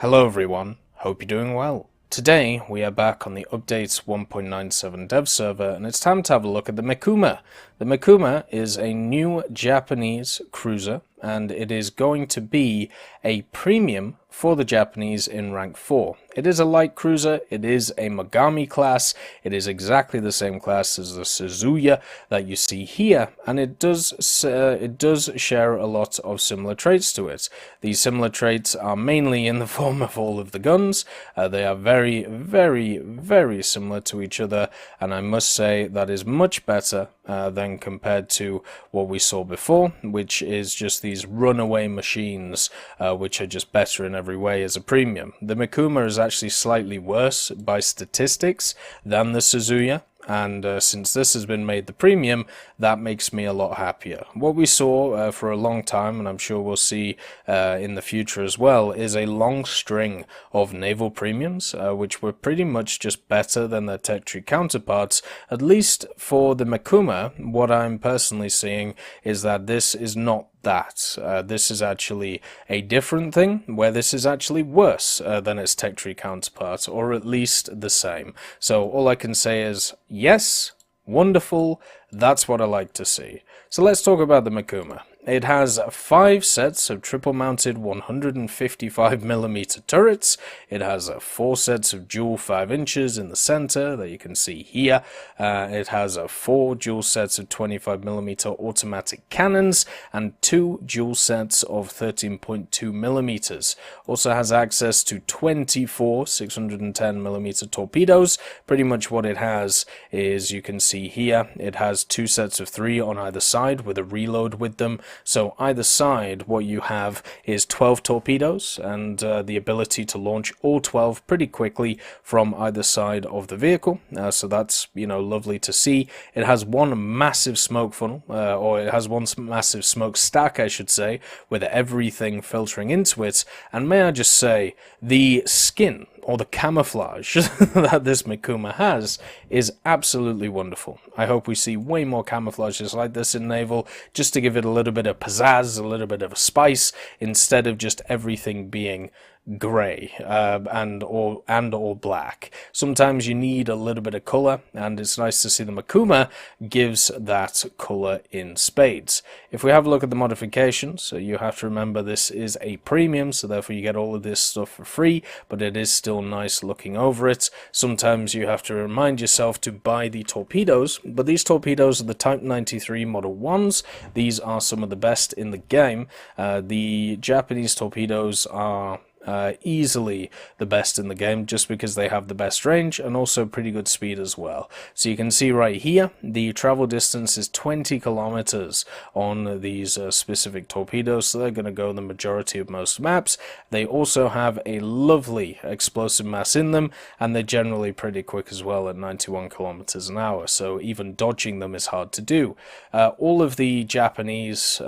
Hello everyone, hope you're doing well. Today we are back on the updates 1.97 dev server and it's time to have a look at the Mikuma. The Mikuma is a new Japanese cruiser and it is going to be a premium for the Japanese in rank 4. It is a light cruiser, it is a Mogami class, it is exactly the same class as the Suzuya that you see here, and it does share a lot of similar traits to it. These similar traits are mainly in the form of all of the guns. They are very, very, very similar to each other, and I must say that is much better than compared to what we saw before, which is just these runaway machines, which are just better in every way as a premium. The Mikuma is actually slightly worse by statistics than the Suzuya, and since this has been made the premium, that makes me a lot happier. What we saw for a long time, and I'm sure we'll see in the future as well, is a long string of naval premiums, which were pretty much just better than their tech tree counterparts. At least for the Mikuma, what I'm personally seeing is that this is not that. This is actually a different thing, where this is actually worse than its tech tree counterpart, or at least the same. So all I can say is, yes, wonderful, that's what I like to see. So let's talk about the Mikuma. It has 5 sets of triple-mounted 155mm turrets. It has 4 sets of dual 5 inches in the center that you can see here. It has 4 dual sets of 25mm automatic cannons and 2 dual sets of 13.2mm. Also has access to 24 610mm torpedoes. Pretty much what it has is, you can see here, it has 2 sets of 3 on either side with a reload with them. So either side, what you have is 12 torpedoes and the ability to launch all 12 pretty quickly from either side of the vehicle. So that's, lovely to see. It has one massive smoke funnel, or it has one massive smoke stack, I should say, with everything filtering into it. And may I just say, the skin, or the camouflage that this Mikuma has, is absolutely wonderful. I hope we see way more camouflages like this in naval, just to give it a little bit of pizzazz, a little bit of a spice, instead of just everything being grey and or black. Sometimes you need a little bit of colour, and it's nice to see the Mikuma gives that colour in spades. If we have a look at the modifications, so you have to remember this is a premium, so therefore you get all of this stuff for free, but it is still nice looking over it. Sometimes you have to remind yourself to buy the torpedoes, but these torpedoes are the Type 93 Model 1s. These are some of the best in the game. The Japanese torpedoes are easily the best in the game, just because they have the best range and also pretty good speed as well. So you can see right here, the travel distance is 20 kilometers on these specific torpedoes, so they're going to go the majority of most maps. They also have a lovely explosive mass in them, and they're generally pretty quick as well at 91 kilometers an hour, so even dodging them is hard to do. All of the Japanese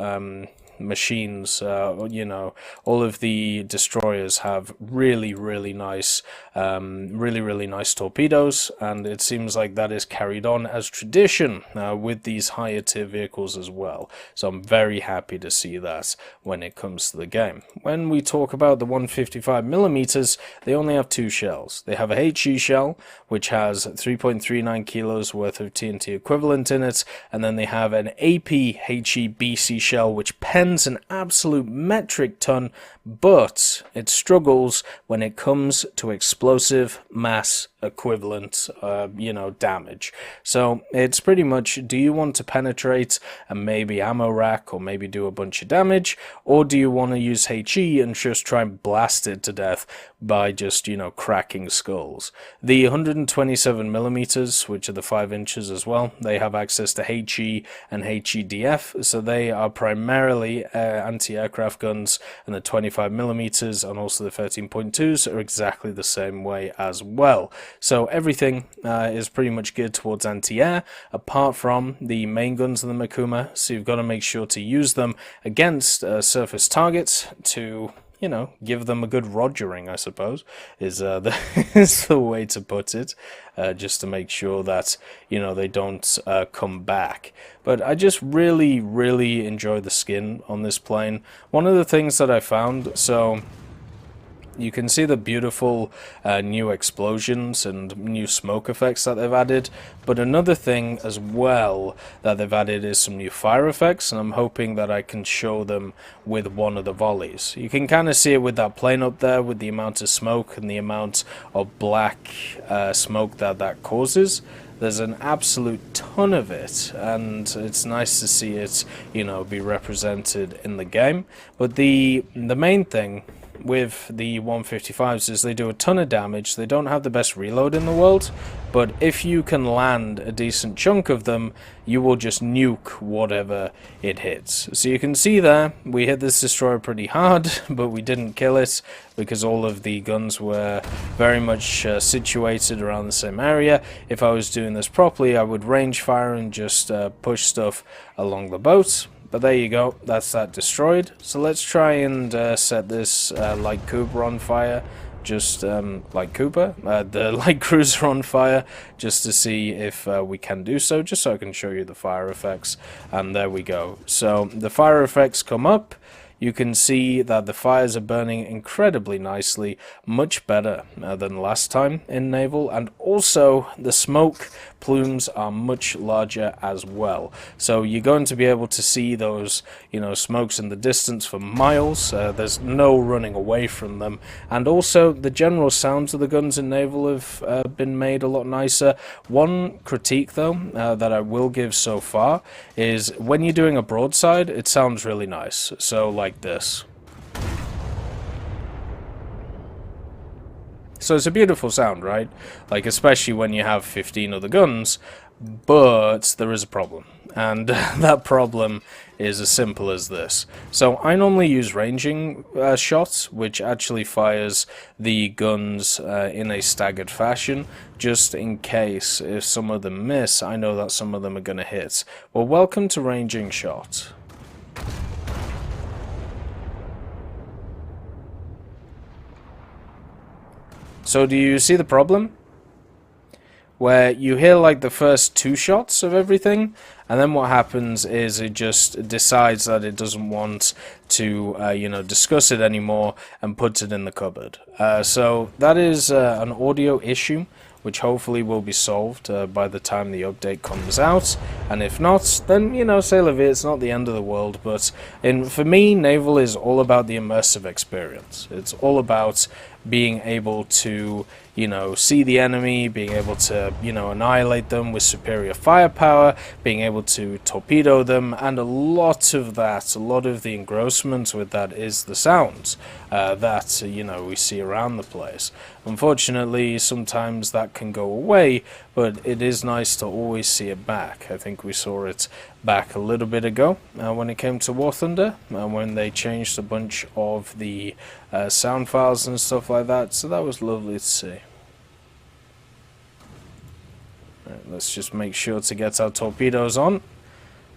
machines, all of the destroyers have really nice torpedoes, and it seems like that is carried on as tradition with these higher tier vehicles as well. So I'm very happy to see that when it comes to the game. When we talk about the 155mm, they only have 2 shells. They have a HE shell, which has 3.39 kilos worth of TNT equivalent in it, and then they have an AP HE BC shell, which pens an absolute metric ton, but it struggles when it comes to explosive mass equivalent damage. So it's pretty much, do you want to penetrate and maybe ammo rack or maybe do a bunch of damage, or do you want to use HE and just try and blast it to death by just cracking skulls? The 127mm, which are the 5 inches as well, they have access to HE and HEDF, so they are primarily anti-aircraft guns, and the 25mm and also the 13.2s are exactly the same way as well. So everything is pretty much geared towards anti-air, apart from the main guns of the Mikuma, so you've got to make sure to use them against surface targets to give them a good rogering, I suppose, is the way to put it, just to make sure that, they don't come back. But I just really enjoy the skin on this plane. One of the things that I found, so you can see the beautiful new explosions and new smoke effects that they've added, but another thing as well that they've added is some new fire effects, and I'm hoping that I can show them with one of the volleys. You can kind of see it with that plane up there with the amount of smoke and the amount of black smoke that causes. There's an absolute ton of it, and it's nice to see it, you know, be represented in the game. But the main thing with the 155s is they do a ton of damage. They don't have the best reload in the world, but if you can land a decent chunk of them, you will just nuke whatever it hits. So you can see there, we hit this destroyer pretty hard, but we didn't kill it because all of the guns were very much situated around the same area. If I was doing this properly, I would range fire and just push stuff along the boat. But there you go, that's that destroyed. So let's try and set this light Cooper on fire, just light Cooper, the light cruiser on fire, just to see if we can do so, just so I can show you the fire effects. And there we go. So the fire effects come up. You can see that the fires are burning incredibly nicely, much better than last time in Naval, and also the smoke plumes are much larger as well. So you're going to be able to see those, you know, smokes in the distance for miles. There's no running away from them, and also the general sounds of the guns in Naval have been made a lot nicer. One critique though that I will give so far is when you're doing a broadside, it sounds really nice. So like this. So it's a beautiful sound, right? Like, especially when you have 15 other guns, but there is a problem. And that problem is as simple as this. So I normally use ranging shots, which actually fires the guns in a staggered fashion, just in case if some of them miss, I know that some of them are going to hit. Well, welcome to ranging shots. So do you see the problem? Where you hear like the first two shots of everything, and then what happens is it just decides that it doesn't want to, you know, discuss it anymore and puts it in the cupboard. So that is an audio issue, which hopefully will be solved by the time the update comes out. And if not, then, you know, say la vie, it's not the end of the world. But for me, Naval is all about the immersive experience. It's all about being able to, you know, see the enemy, being able to, you know, annihilate them with superior firepower, being able to torpedo them, and a lot of that, a lot of the engrossment with that is the sounds that, you know, we see around the place. Unfortunately, sometimes that can go away, but it is nice to always see it back. I think we saw it back a little bit ago when it came to War Thunder, when they changed a bunch of the sound files and stuff like that, so that was lovely to see. Right, let's just make sure to get our torpedoes on,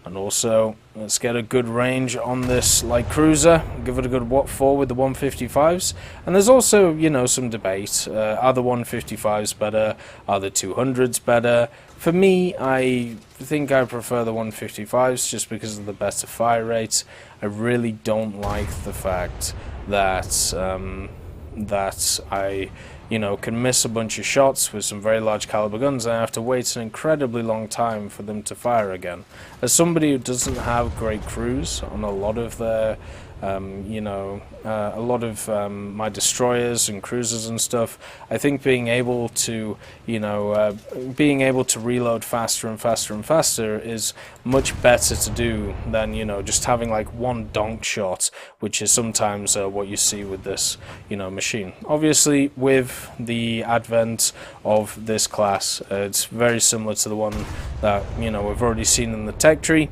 and also let's get a good range on this light cruiser, give it a good what for with the 155s. And there's also, you know, some debate, are the 155s better, are the 200s better? For me, I think I prefer the 155s just because of the better fire rate. I really don't like the fact that that I, you know, can miss a bunch of shots with some very large caliber guns and I have to wait an incredibly long time for them to fire again. As somebody who doesn't have great crews on a lot of their you know, a lot of my destroyers and cruisers and stuff, I think being able to, you know, being able to reload faster and faster and faster is much better to do than, you know, just having like one donk shot, which is sometimes what you see with this, you know, machine. Obviously, with the advent of this class, it's very similar to the one that, you know, we've already seen in the tech tree.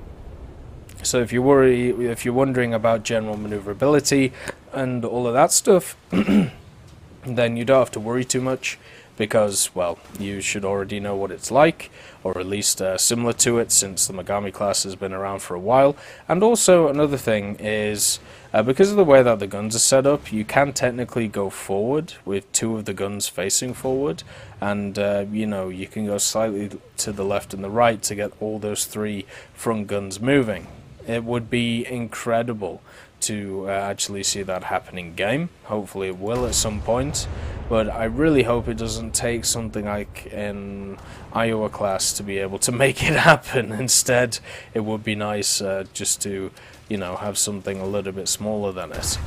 So if you're wondering about general maneuverability and all of that stuff, then you don't have to worry too much because, well, you should already know what it's like, or at least similar to it, since the Megami class has been around for a while. And also another thing is, because of the way that the guns are set up, you can technically go forward with two of the guns facing forward, and you know, you can go slightly to the left and the right to get all those three front guns moving. It would be incredible to actually see that happen in game. Hopefully it will at some point, but I really hope it doesn't take something like an Iowa class to be able to make it happen. Instead, it would be nice just to, you know, have something a little bit smaller than it.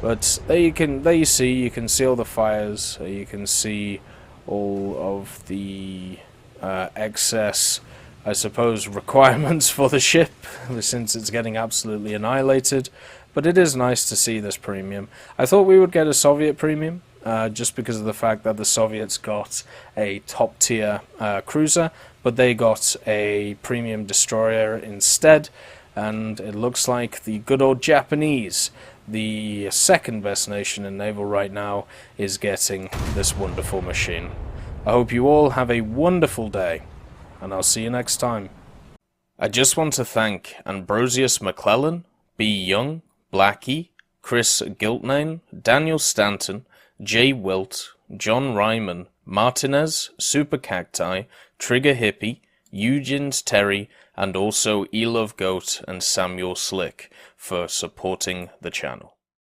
But there you can see all the fires, you can see all of the excess, I suppose, requirements for the ship, since it's getting absolutely annihilated. But it is nice to see this premium. I thought we would get a Soviet premium, just because of the fact that the Soviets got a top-tier cruiser, but they got a premium destroyer instead, and it looks like the good old Japanese, the second best nation in naval right now, is getting this wonderful machine. I hope you all have a wonderful day, and I'll see you next time. I just want to thank Ambrosius McClellan, B. Young, Blackie, Chris Giltnane, Daniel Stanton, Jay Wilt, John Ryman, Martinez, Super Cacti, Trigger Hippie, Eugens Terry, and also Elove Goat and Samuel Slick for supporting the channel.